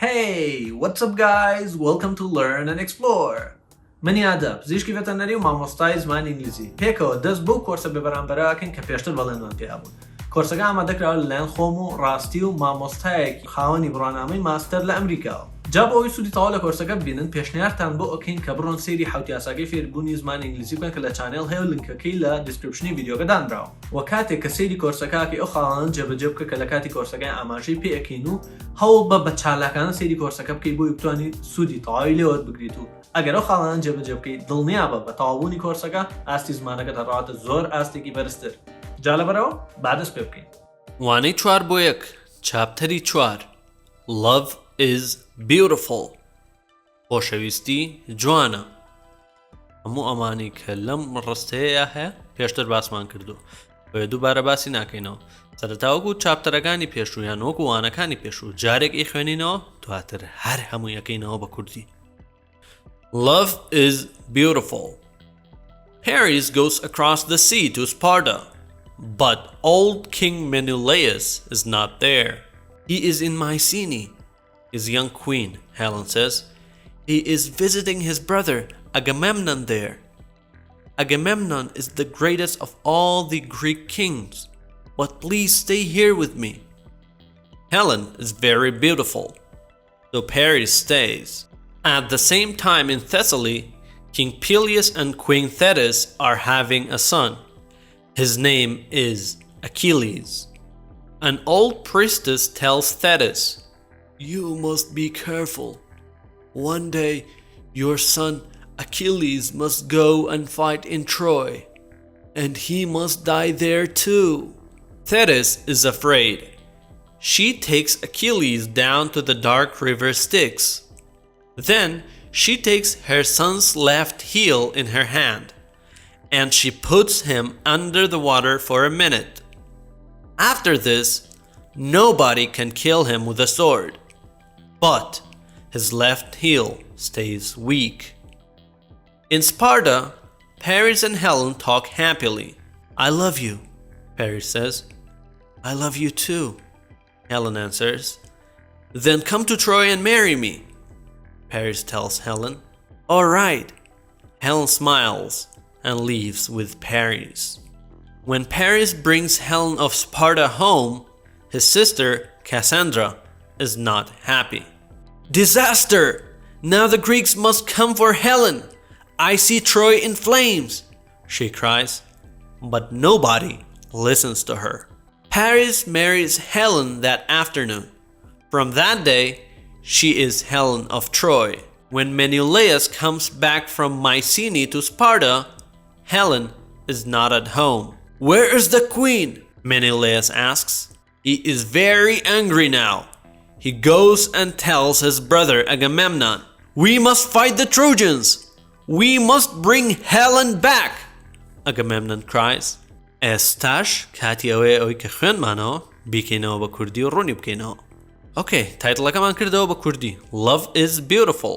Hey, what's up guys? Welcome to Learn&Explore. من یادە پزیشکی ڤێتەرنەری و مامۆستای زمانی ئینگلیزی پێکەوە دەست بۆ کۆرسە بەرامبەرەکەن کە پێشتر بەڵێنمان پێیا بوون. کۆرسەکە ئامادەکراوە لەلایەن خۆم و ڕاستی و مامۆستایەکی خاوەنی بڕوانامەی ماستەر لە ئەمریکاوە. جا بۆ ئەوەی سوودی تەواو لە کۆرسەکە ببینن پێشنیارتان بۆ ئەوکەین کە بڕۆن سەیری حەوت یاساکەی فێربوونی زمانی ئینگلیزی بکەن کە لە چانێڵ هەیە و لینکەکەی لە دیسکریپشنی ڤیدیۆکە دانراوە. و کاتێک کە سەیری کۆرسەکەکەی ئەو خاڵانە جێبەجێ بکە کە لە کاتی کۆرسەکەی ئاماژەی پێ ئەکەین و هەوڵ بە چالاکانە سەیری کۆرسەکە بکەی بۆی بتوانیت سوودی تەواوی لێوەت بگریت و ئەگەر ئەو خاڵانە جێبەجێ بکەیت دڵنیا بە تەواوبوونی کۆرسەکە ئاستی زمانەکەت هەڕاتە زۆر ئاستێکی بەرزتر. جا لەبەرەوە با دەست پێ بکەین. وانەی 4:1 چاپتەری 4 Love is beautiful. خۆشەویستی جوانە. هەموو ئەمانی کە لەم ڕستەیە هەیە پێشتر باسمان کردو. بۆیە دووبارە باسی ناکەینەوە. سەرەتاوەکو چاپتەرەکانی پێشوویان وەکو وانەکانی پێشوو جارێک ئیخوێنینەوە دواتر هەر هەموو یەکەینەوە بە کوردی. Love is beautiful. Paris goes across the sea to Sparta, but old King Menelaus is not there. He is in Mycenae. His young queen, Helen says, he is visiting his brother Agamemnon there. Agamemnon is the greatest of all the Greek kings, but please stay here with me. Helen is very beautiful, so Paris stays. At the same time in Thessaly, King Peleus and Queen Thetis are having a son. His name is Achilles. An old priestess tells Thetis, "You must be careful. One day, your son Achilles must go and fight in Troy, and he must die there too." Thetis is afraid. She takes Achilles down to the dark river Styx. Then she takes her son's left heel in her hand, and she puts him under the water for a minute. After this, nobody can kill him with a sword, but his left heel stays weak. In Sparta, Paris and Helen talk happily. "I love you," Paris says. "I love you too," Helen answers. "Then come to Troy and marry me," Paris tells Helen. "All right." Helen smiles and leaves with Paris. When Paris brings Helen of Sparta home, his sister, Cassandra, is not happy. "Disaster! Now the Greeks must come for Helen! I see Troy in flames!" she cries, but nobody listens to her. Paris marries Helen that afternoon. From that day, she is Helen of Troy. When Menelaus comes back from Mycenae to Sparta, Helen is not at home. "Where is the queen?" Menelaus asks. He is very angry now. He goes and tells his brother Agamemnon, "We must fight the Trojans! We must bring Helen back!" Agamemnon cries. Estash kati oy ke khoenmano bikeno ba kurdi و runi bkeno. Okay, title kaman kirdo ba kurdi. Love is beautiful.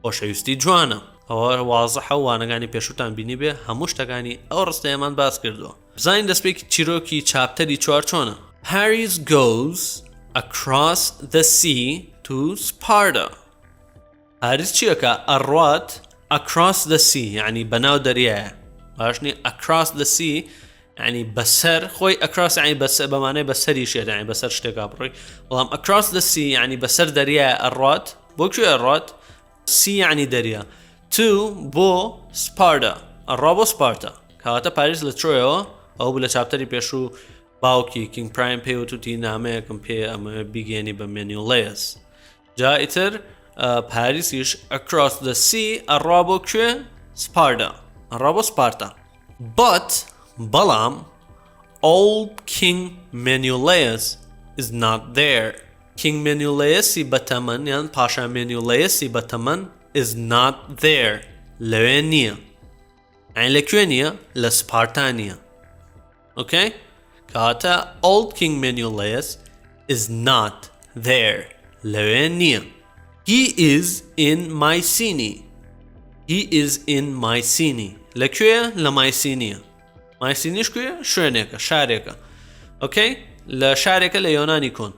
خۆشەویستی جوانە. ئەوە واضحە و وانەکانی پێشووتان بینی بێ هەموو شتەکانی ئەو ڕستەیەمان باس کردووە. بزانین دەستپێکی چیرۆکی چاپتەری 4 چۆنە. Paris goes across the sea to Sparta. پاریس چیەکە؟ ئەڕوات across the sea یعنی بەناو دەریایە. باشنی across the sea یعنی بەسەر خۆی across یعنی بەسەر بەمانەی بەسەریشێت یعنی بەسەر شتێکا بڕۆی. بەڵام across the sea یعنی بەسەر دەریایە ئەڕوات. بۆ کوێ ئەڕوات؟ C یعنی دەریا. To بۆ سپارتا. ئەڕوا بۆ سپارتا. کەواتە پاریس لە ترۆیەوە ئەو بوو لە چاپتەری پێشوو باوکی کینگ پرایم پێوتوتی نامەیەکم پێ ئەمە بیگەێنی بە Menelaus. جا ئیتر پاریسیش across the sea ئەڕوا بۆ کوێ؟ سپارتا. ئەڕوا بۆ سپارتا. But بەڵام old King Menelaus is not there. King Menelaus بەتەمەن یان پاشا Menelaus بەتەمەن is not there. لەوێ نییە. یعنی لەکوێ نییە؟ لە سپارتا نییە. Okay? کەواتە old King Menelaus is not there. لەوێ نییە. He is in Mycenae. He is in Mycenae. لەکوێ؟ لە Mycenae. Mycenae کوێ؟ شوێنێکە، شارێکە. Okay? لە شارێکە لە یۆنانی کۆن.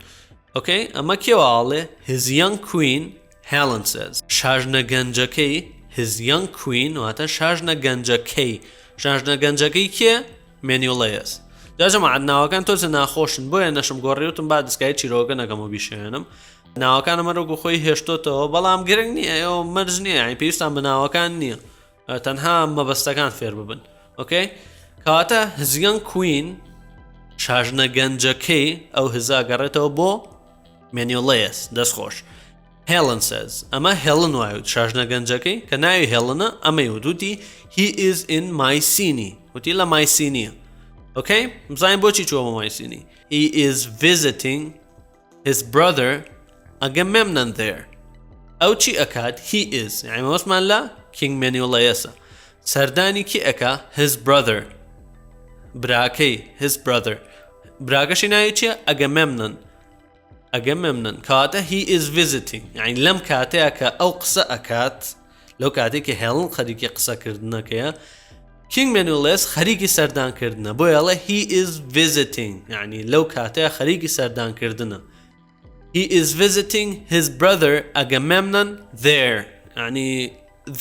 Okay, ئەمە کێواڵێ his young queen Helen says شاژنە گەنجەکەی his young queen واتە شاژنە گەنجەکەی شاژنە گەنجەکەی کێ مێنیۆڵەیەس جاجەماعەت ناوەکان تۆزە ناخۆشن بۆیە نەشم گۆڕیوتم با دەستگای چیرۆکە نەکەم و بیشێنم ناوەکانە مەرۆگو خۆی هێشتۆتەوە بەڵام گرنگ نییە ئەوە مەرج نییە یعنی پێویستان بە ناوەکان نییە تەنها مەبەستەکان فێر ببن ئۆکەی کەواتە his young queen شاژنە گەنجەکەی ئەو هزا گەڕێتەوە بۆ مێنیۆڵەیەس دەستخۆش Helen says ئەمە Helen وایوت شاژنە گەنجەکەی کە ناوی هێڵنە ئەمەی وتی he is in Mycenae وتی لە مایسینیە okay بزانین بۆچی چووە بە مایسینی he is visiting his brother Agamemnon there ئەو چی ئەکات he is یعنی مەوەسمان لە King مێنیۆڵەیەسە سەردانی کی ئەکا his brother براکەی his brother براکەشی ناوی چیە ئەگەمەمنن کاتە he is visiting یعنی لەم کاتەیە کە ئەو قسە ئەکات لەو کاتێکی هێڵن خەریکی قسەکردنەکەیە King مێنیۆڵەیەس خەریکی سەردانکردنە بۆ یاڵێ he is visiting یعنی لەو کاتەیە خەریکی سەردانکردنە he is visiting his brother Agamemnon there یعنی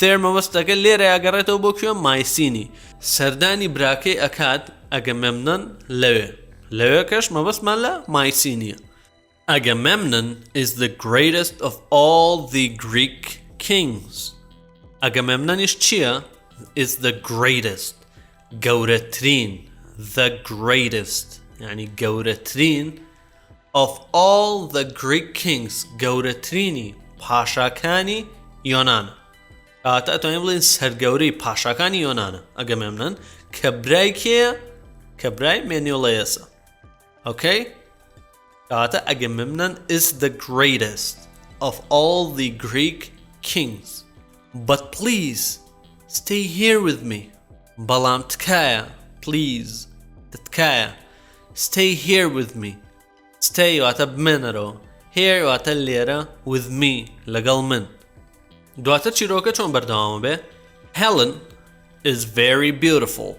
there مەوەستەکە لێرە یاگەڕێتەوە بۆ کوێ مایسینی سەردانی براکەی ئەکات ئەگەمەمنن لەوێ کەش مەبەستمان لە مایسینیە Agamemnon is the greatest of all the Greek kings ئەگەمەمنەنیش چییە is the greatest گەورەترین the greatest يعني گەورەترین of all the Greek kings گەورەترینی پاشاکانی یۆنانە کاتە ئەتوانین بڵێن سەرگەورەی پاشاکانی یۆنانە ئەگەمەمنن کە برای کێیە کە برای مێنیۆڵەیەسە okay کاتە Agamemnon is the greatest of all the Greek kings but please stay here with me بەڵام تکایە please تکایە stay here with me stay واتە بمێنەرەوە here واتە لێرە with me لەگەڵ من دواتر چیرۆکە چۆن بەردەوامە بێ Helen is very beautiful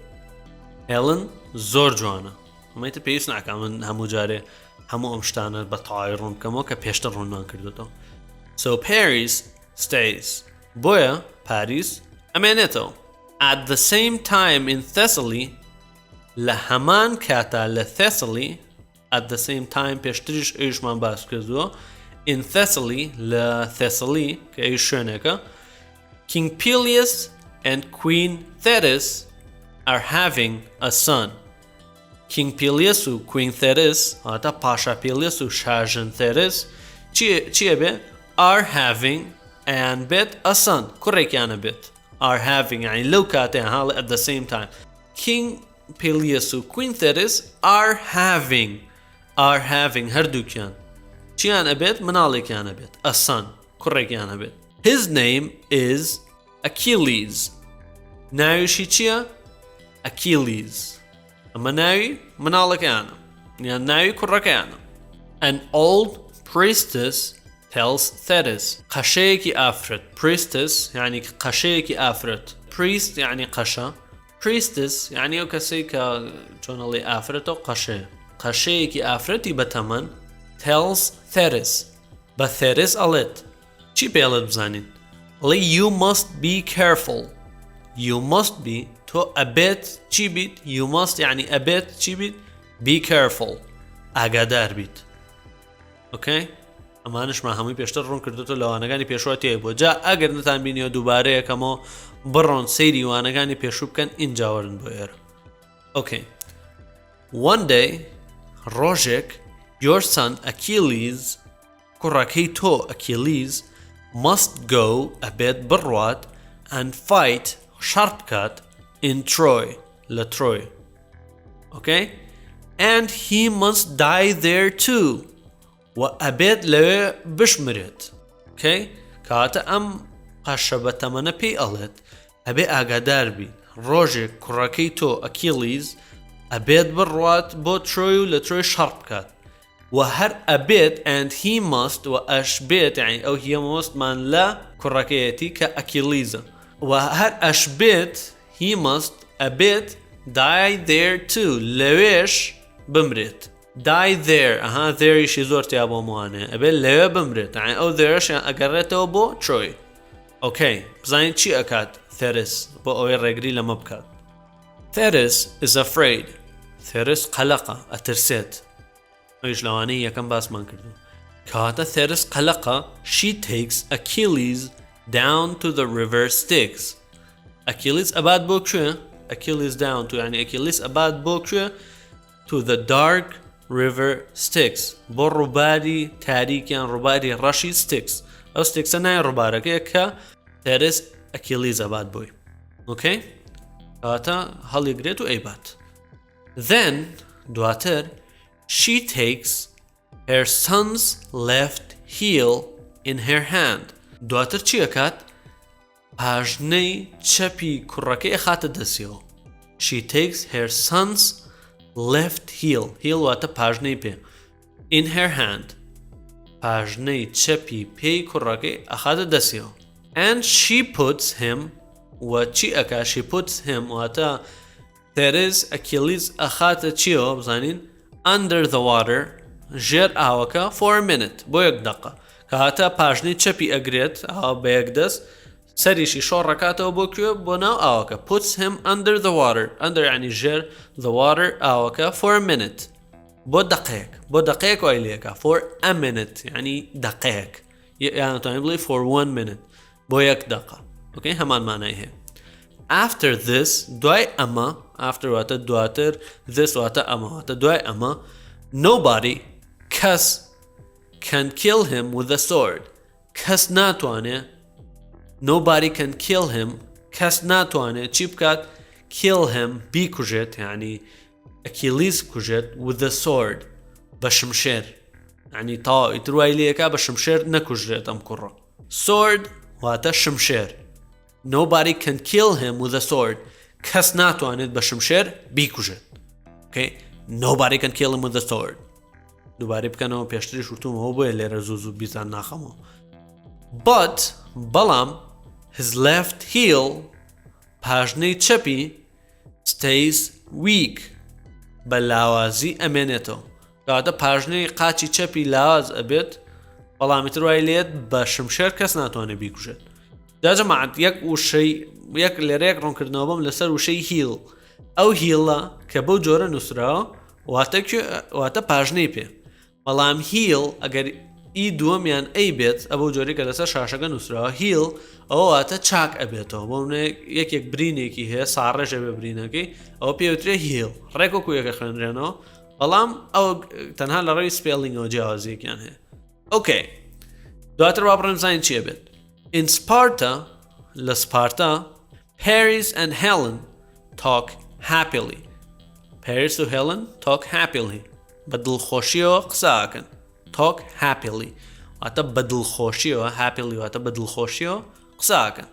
Helen زۆر جوانە ئەمەیتە پێویست ناکەم من هەموو جارێ هەموو ئەم شتانە بە تەواوی ڕوون بکەمەوە کە پێشتر ڕوونمان کردوتەوە so Paris stays بۆیە پاریس ئەمێنێتەوە at the same time in Thessaly لە هەمان کاتا لە Thessaly at the same time پێشتریش ئەویشمان باس کردووە in Thessaly لە Thessaly کە ئەوی شوێنێکە King Peleus and Queen Thetis are having a son King Peleus و Queen Thetis هاتە پاشا Peleus و شاژن Thetis چیە بێ are having and بێت a son کوڕێکیانە بێت are having يعني لو كاتين هالي at the same time King Peleus و Queen Thetis are having هردوكيان چيان أبيت منالكيان أبيت a son كوريكيان أبيت his name is Achilles ناوي شي چيا Achilles أما ناوي منالكيان يعني ناوي كوريكيان an old priestess tells Thetis قشيكي آفرت priestess يعني قشيكي آفرت priest يعني قشا priestess يعني وكسيكا جونالي آفرتو قشيكي آفرتي بتمن tells Thetis but Thetis قالت چي بيالت بزانين you must be careful you must be تو أبيت چي بيت you must يعني أبيت چي بيت be careful ئاگادار بيت okay ئەمانش ما هەمووی پێشتر ڕوون کردوتە لەوانەکانی پێشوە تێبووە جا ئەگەر نتان بینیەوە دووبارە یەکەمەوە بڕۆن سەیری وانەکانی پێشوو بکەن ئینجاوەرن بۆ ئێرە okay one day ڕۆژێک your son Achilles کوڕەکەی تۆ Achilles must go ئەبێت بڕوات and fight شەڕ بکات in Troy لە Troy okay and he must die there too وأبيت لو بشمرت okay كاتا أم قشبة تمنى بي ألت أبي أقدر بي روجي كراكيتو أكيليز أبيت بروات بو تروي لتروي شربكات وهر أبيت and he must وأشبيت يعني أو هي must من لا كراكيتي كأكيليزا وهر أشبيت he must أبيت die there too لويش بمرت die there ئەها thereیشی زۆر تیا بۆ موانێ ئەبێت لەوێ بمرێت یعنی ئەو thereشیان ئەگەڕێتەوە بۆ تروی ئۆکەی بزانین چی ئەکات theris بۆ ئەوەی ڕێگری لەمە بکات theris is afraid theris قەلەقە ئەترسێت ئەویش لەوانەیە یەکەم باسمان کردو کەواتە theris قەلەقە she takes Achilles down to the river Styx Achilles ئەبات بۆ کوێ Achilles down to يعني Achilles ئەبات بۆ کوێ to the dark river Styx بۆ ڕووباری تاریکیان ڕووباری ڕەشی Styx ئەو Styxە نای ڕووبارەکەیە کە theris Achilles ئەبات بۆی ئۆکەی کەواتە هەڵیگرێت و ئەیبات then دواتر she takes her son's left heel in her hand دواتر چی ئەکات پاژنەی چەپی کوڕەکەی ئەخاتە دەستیەوە she takes her son's left heel واتە پاژنەی پێ in her hand پاژنەی چەپی پێی کوڕەکەی ئەخاتە دەستیەوە and she puts him و چی ئەکا she puts him واتە theris Achilles ئەخاتە چیەوە بزانین under the water ژێر ئاوەکە for a minute بۆ یەک دقە کەهاتە پاژنەی چەپی ئەگرێت ئاوا بە یەک دەست سەریشی شۆڕەکاتەوە بۆ کوێ بۆ ناو ئاوەکە puts him under the water under ینی ژێر the water ئاوەکە for a minute بۆ دقەیەک وای لێکە for a minute ینی دقەیەک یانتوانین بڵێ for 1 minute بۆ یەک دقە ئۆکەی هەمان مانای هەیە after this دوای ئەمە after واتە دواتر this واتە ئەمە واتە دوای ئەمە nobody کەس can kill him with a sword کەس ناتوانێت nobody can kill him کەس ناتوانێت چی بکات kill him بیکوژێت یعنی Achilles کوژێت with a sword بە شمشێر یعنی تا ئیتر وای لێکا بە شمشێر نەکوژرێت ئەم کوڕە sword واتە شمشێر nobody can kill him with a sword کەس ناتوانێت بە شمشێر بیکوژێت okay nobody can kill him with a sword دووبارەی بکەنەوە پێشتری شوتومەوە بۆیە لێرە زوو بیزان ناخەمەوە but بەڵام his left heel پاژنەی چەپی stays weak بە لاوازی ئەمێنێتەوە کەواتە پاژنەی قاچی چەپی لاواز ئەبێت بەڵامی تر وای لێت بە شمشێر کەس ناتوانێت بیکوژێت جاجەماعەت یەک لێرەیەک ڕوونکردنەوە بم لەسەر وشەی هیل ئەو هیڵە کە بەو جۆرە نووسراوە واتە پاژنەی پێ بەڵام هیل ئەگەر ئی دووەمیان ئەی بێت ئەبەو جۆری کە لەسەر شاشەکە نووسراوە هیل ئەوە واتە چاک ئەبێتەوە بۆ یەکێک برینێکی هەیە ساڕێژە بێ برینەکەی ئەوە پێوترێ هیل ڕێکۆکو یەکە خوێنرێنەوە بەڵام ئەو تەنها لە ڕێی سپێلینگەوە جیاوازیەکیان هەیە ئۆکەی دواتر با بڕێم زانین چیە بێت in Sparta لە سپارتا Paris and Helen talk happily Paris و Helen talk happily بە دڵخۆشیەوە قساکەن talk happily واتە بە دڵخۆشیەوە happily واتە بە دڵخۆشیەوە قساکەن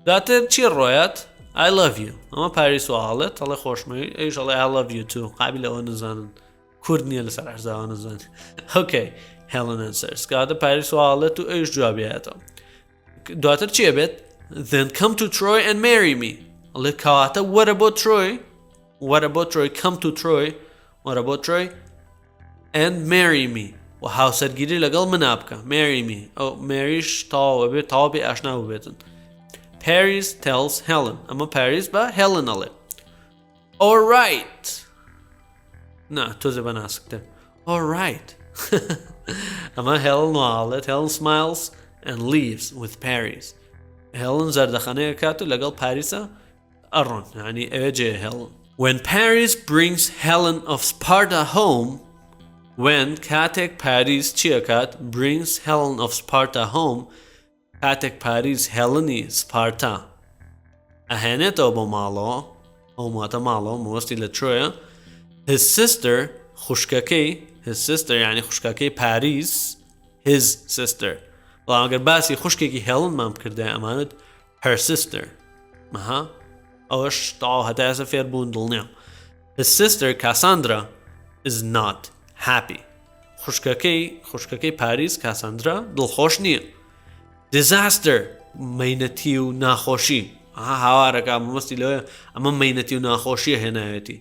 دواتر چی ڕۆیات I love you ئەمە پاریس وهاڵێت هەڵێ خۆشمەوی ئەویش هەڵێ I love you too قابل ئەوە نزانن کورد نییە لەسەر عەرزاوە نزانن okay Helen answers کاتە پاریس وهاڵێت و ئەویش جوابیایەتەوە دواتر چیە بێت then come to Troy and marry me هەڵێ کەواتە وەرە بۆ Troy come to Troy وەرە بۆ Troy and marry me و هاوسەرگیری لەگەڵ منا بکە marry me ئەو maryش تاوە بێت تاوە بێ ئاشنا ببێتن Paris tells Helen ئەمە Paris بە Helen ئەڵێ alright نا تۆزێ بە ناسکتر alright ئەمە Helen وهاڵێت Helen smiles and leaves with Paris Helen زەردەخانەیە کات و لەگەڵ پاریسە ئەڕۆن یعنی ئەوێ جێ Helen when Paris brings Helen of Sparta home when کاتێک پاریس چیەکات brings Helen of Sparta home کاتێک پاریس هێڵنی سپارتا ئەهێنێتەوە بۆ ماڵەوە ئەو ماتە ماڵەوە مەوەستی لە ترۆیە his sister خوشکەکەی his sister یعنی خوشکەکەی پاریس his sister بەڵام ئەگەر باسی خوشکێکی هێڵنمان بکردە ئەمانت her sister مەها ئەوەش تاو هەتا ئێستا فێر بوون دڵنیام his sister Cassandra is not happy خوشکەکەی پاریس کاساندرا دڵخۆش نییە disaster مەینەتی و ناخۆشی هاوارەکە مەمەستی لەوەیە ئەمە مەینەتی و ناخۆشیە هێناوێتی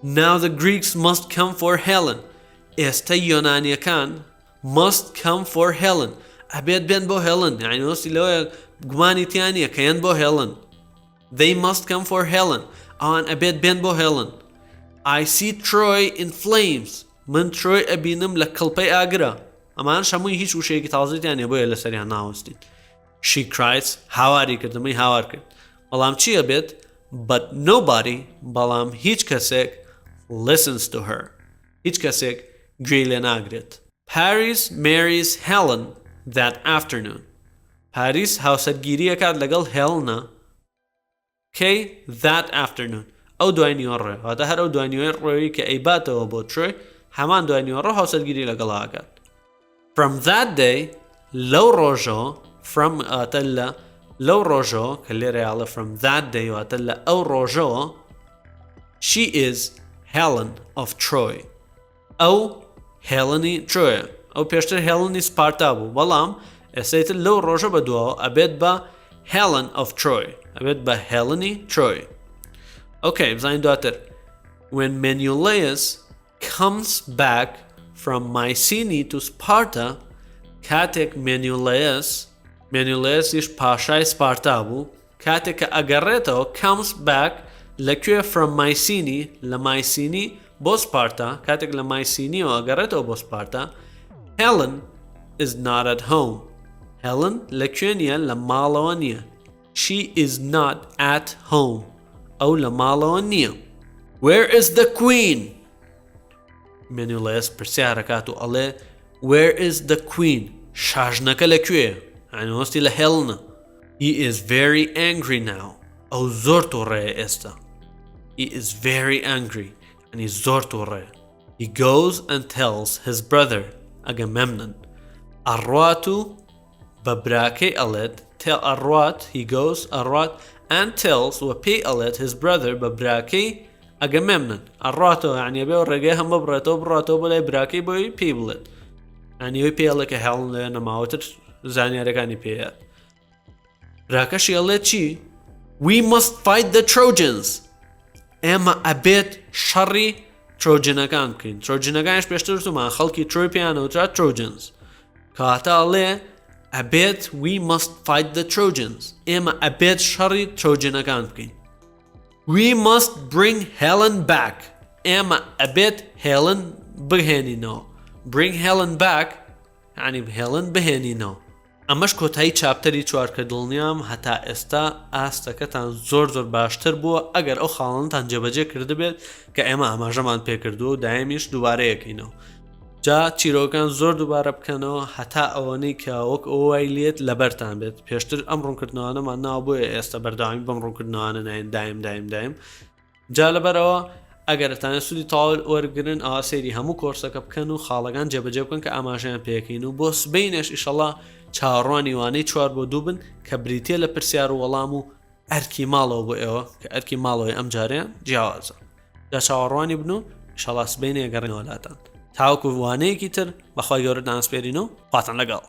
Now the Greeks must come for Helen. ئێستا یۆنانیەکان must come for Helen. ئەبێت بێن بۆ Helen. یعنی وەستی لەوەیە گومانی تیان نییە کە یەن بۆ Helen. They must come for Helen. ئەوان ئەبێت بێن بۆ Helen. I see Troy in flames. من Troy ئەبینم لە کڵپەی ئاگرە. ئەمان شەمووی هیچ وشەیەکی تازەیان نیە بۆیە لەسەریان ناوەستین. She cries. هاواری کردمەی هاوار کرد. بەڵام چی ئەبێت؟ But nobody, بەڵام هیچ کەسێک listens to her. هیچ کەسێک گوێی لێ ناگرێت. Paris marries Helen that afternoon. پاریس هاوسەرگیری ئەکات لەگەڵ هێڵنە کەی that afternoon. ئەو دوای نیوەڕۆ. واتە هەر ئەو دوای نیوەڕۆیی کە ئەیباتەوە بۆ ترۆی هەمان دوای نیوەڕۆ هاوسەرگیری لەگەڵ ئاکات. From that day, لەو ڕۆژەوە from ئاتە لە لەو ڕۆژەوە کە لێرەیاڵە from that day واتە لە ئەو ڕۆژەوە she is Helen of Troy. ئەو هێڵنی ترۆیە. ئەو پێشتر هێڵنی سپارتا بوو بەڵام ئێستایتر لەو ڕۆژە بەدووەوە ئەبێت بە Helen of Troy. ئەبێت بە هێڵنی Troy. Okay, بزانین دواتر. When Menelaus comes back from Mycenae to Sparta, کاتێک Menelaus پاشای سپارتا بوو کاتێک کە ئەگەڕێتەوە comes back لەکوێ from Mycenae لە Mycenae بۆ سپارتا کاتێک لە Mycenaeەوە ئەگەڕێتەوە بۆ سپارتا Helen is not at home. Helen لەکوێ نییە لە ماڵەوە نییە. She is not at home. ئەو لە ماڵەوە نییە. Where is the queen? Menelaus پرسیارەکات و ئەڵێ Where is the queen? شاژنەکە لەکوێ؟ ئەنوەستی لە هێڵنە. He is very angry now. ئەو زۆر تووڕەیە ئێستا. He is very angry. ئەنی زۆر تووڕەیە. He goes and tells his brother Agamemnon. ئەڕوات و بە براکەی ئەڵێت ئەڕوات he goes ئەڕوات and tells و پێی ئەڵێت his brother بە براکەی Agamemnon. ئەڕواتەوە یعنی بێ ڕێگەی هەم بڕێتەوە بۆ لای براکەی بۆی پێی بڵێت. ئەنیۆی پێ ئەڵێ کە هێڵن لێ نەماوەتر زانیارەکانی پێیات. براکەشی ئەڵێت چی؟ We must fight the Trojans. ئێمە ئەبێت شەڕی ترۆجنەکان بکەین. ترۆجنەکانش پێشتر وتمان خەڵکی ترۆی پێیانەوترا Trojans. کاتە ئەڵێ ئەبێت we must fight the Trojans. ئێمە ئەبێت شەڕی ترۆجنەکان بکەین. We must bring Helen back. ئێمە ئەبێت Helen بهێنینەوە. Bring Helen back یعنی Helen بهێنینەوە. ئەمەش کۆتایی چاپتەری چوار کە دڵنیام هەتا ئێستا ئاستەکەتان زۆر باشتر بووە ئەگەر ئەو خاڵنتان جێبەجێ کردبێت کە ئێمە ئاماژەمان پێکردو و دایمیش دووبارەیەکەینەوە. جا چیرۆکان زۆر دووبارە بکەنەوە هەتا ئەوەنەی کە وەک ئەوەی لێت لەبەرتان بێت. پێشتر ئەم ڕوونکردنەوەمان ناو بۆیە ئێستا بەرداوامی بەم ڕوونکردنەوەانە ناین دایم. جا لەبەرەوە ئەگەرتانە سوودی تاول وەرگرن ئەوا سەیری هەموو کۆرسەکە بکەن و خاڵەکان جێبەجێ بکەن کە ئاماژەیان پێکەین و بۆ سبەینەش ئیشەڵا چاوەڕوانی وانەی 4 بۆ 2 بن کە بریتێ لە پرسیار و وەڵام و ئەرکی ماڵەوە بۆ ئێوە کە ئەرکی ماڵەوەی ئەم جاریان جیاوازە. جا چاوەڕوانی بن و ئیشەڵا سبەینە گەڕێنەوە لاتان. تاوەکو وانەیەکی تر بەخوای گەورە دانسپێرین و خواتان لەگەڵ.